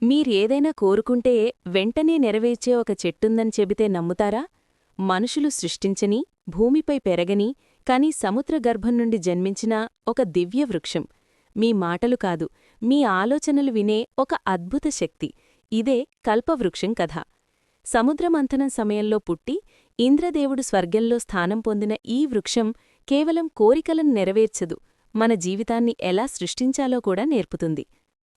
మీరేదైనా కోరుకుంటే వెంటనే నెరవేర్చే ఒక చెట్టుందని చెబితే నమ్ముతారా? మనుషులు సృష్టించని, భూమిపై పెరగని, కాని సముద్రగర్భం నుండి జన్మించిన ఒక దివ్య వృక్షం. మీ మాటలు కాదు, మీ ఆలోచనలు వినే ఒక అద్భుత శక్తి. ఇదే కల్పవృక్షం కథ. సముద్రమంథనం సమయంలో పుట్టి, ఇంద్రదేవుడు స్వర్గంలో స్థానం పొందిన ఈ వృక్షం కేవలం కోరికలను నెరవేర్చదు, మన జీవితాన్ని ఎలా సృష్టించాలో కూడా నేర్పుతుంది.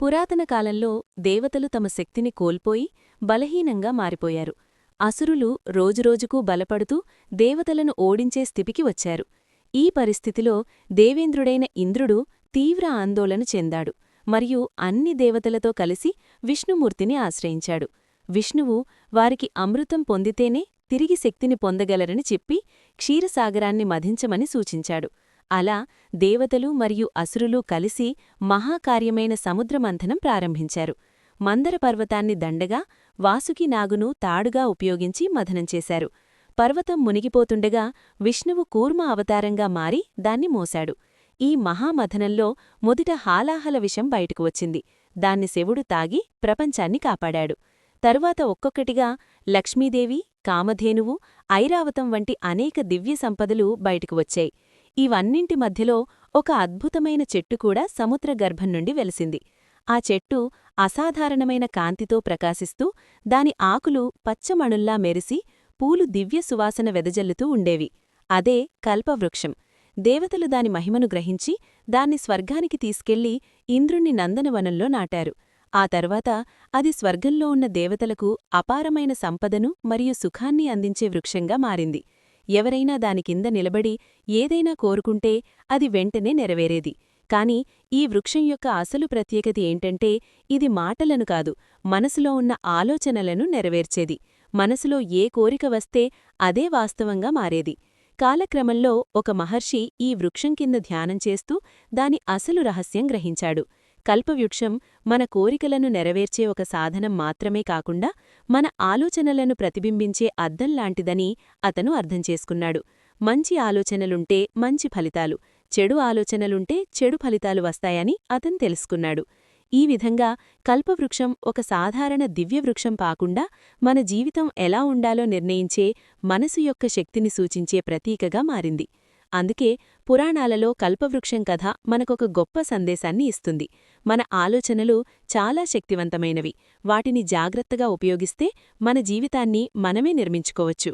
పురాతన కాలంలో దేవతలు తమ శక్తిని కోల్పోయి బలహీనంగా మారిపోయారు. అసురులు రోజురోజుకూ బలపడుతూ దేవతలను ఓడించే స్థితికి వచ్చారు. ఈ పరిస్థితిలో దేవేంద్రుడైన ఇంద్రుడు తీవ్ర ఆందోళన చెందాడు మరియు అన్ని దేవతలతో కలిసి విష్ణుమూర్తిని ఆశ్రయించాడు. విష్ణువు వారికి అమృతం పొందితేనే తిరిగి శక్తిని పొందగలరని చెప్పి క్షీరసాగరాన్ని మధించమని సూచించాడు. అలా దేవతలు మరియు అసురులు కలిసి మహాకార్యమైన సముద్రమంథనం ప్రారంభించారు. మందర పర్వతాన్ని దండగా, వాసుకి నాగును తాడుగా ఉపయోగించి మథనం చేశారు. పర్వతం మునిగిపోతుండగా విష్ణువు కూర్మ అవతారంగా మారి దాన్ని మోశాడు. ఈ మహామథనంలో మొదట హాలాహల విషం బయటకు వచ్చింది. దాన్ని శివుడు తాగి ప్రపంచాన్ని కాపాడాడు. తరువాత ఒక్కొక్కటిగా లక్ష్మీదేవి, కామధేనువు, ఐరావతం వంటి అనేక దివ్య సంపదలు బయటకు వచ్చాయి. ఇవన్నింటి మధ్యలో ఒక అద్భుతమైన చెట్టు కూడా సముద్రగర్భం నుండి వెలిసింది. ఆ చెట్టు అసాధారణమైన కాంతితో ప్రకాశిస్తూ, దాని ఆకులు పచ్చమణుల్లా మెరిసి, పూలు దివ్య సువాసన వెదజల్లుతూ ఉండేవి. అదే కల్పవృక్షం. దేవతలు దాని మహిమను గ్రహించి దాన్ని స్వర్గానికి తీసుకెళ్లి ఇంద్రుణ్ణి నందనవనంలో నాటారు. ఆ తర్వాత అది స్వర్గంలో ఉన్న దేవతలకు అపారమైన సంపదను మరియు సుఖాన్ని అందించే వృక్షంగా మారింది. ఎవరైనా దాని కింద నిలబడి ఏదైనా కోరుకుంటే అది వెంటనే నెరవేరేది. కాని ఈ వృక్షం యొక్క అసలు ప్రత్యేకత ఏంటంటే, ఇది మాటలను కాదు, మనసులో ఉన్న ఆలోచనలను నెరవేర్చేది. మనసులో ఏ కోరిక వస్తే అదే వాస్తవంగా మారేది. కాలక్రమంలో ఒక మహర్షి ఈ వృక్షం కింద ధ్యానం చేస్తూ దాని అసలు రహస్యం గ్రహించాడు. కల్పవృక్షం మన కోరికలను నెరవేర్చే ఒక సాధనం మాత్రమే కాకుండా మన ఆలోచనలను ప్రతిబింబించే అద్దంలాంటిదని అతను అర్థం చేసుకున్నాడు. మంచి ఆలోచనలుంటే మంచి ఫలితాలు, చెడు ఆలోచనలుంటే చెడు ఫలితాలు వస్తాయని అతను తెలుసుకున్నాడు. ఈ విధంగా కల్పవృక్షం ఒక సాధారణ దివ్యవృక్షం కాకుండా మన జీవితం ఎలా ఉండాలో నిర్ణయించే మనసు యొక్క శక్తిని సూచించే ప్రతీకగా మారింది. అందుకే పురాణాలలో కల్పవృక్షం కథ మనకొక గొప్ప సందేశాన్ని ఇస్తుంది. మన ఆలోచనలు చాలా శక్తివంతమైనవి. వాటిని జాగ్రత్తగా ఉపయోగిస్తే మన జీవితాన్ని మనమే నిర్మించుకోవచ్చు.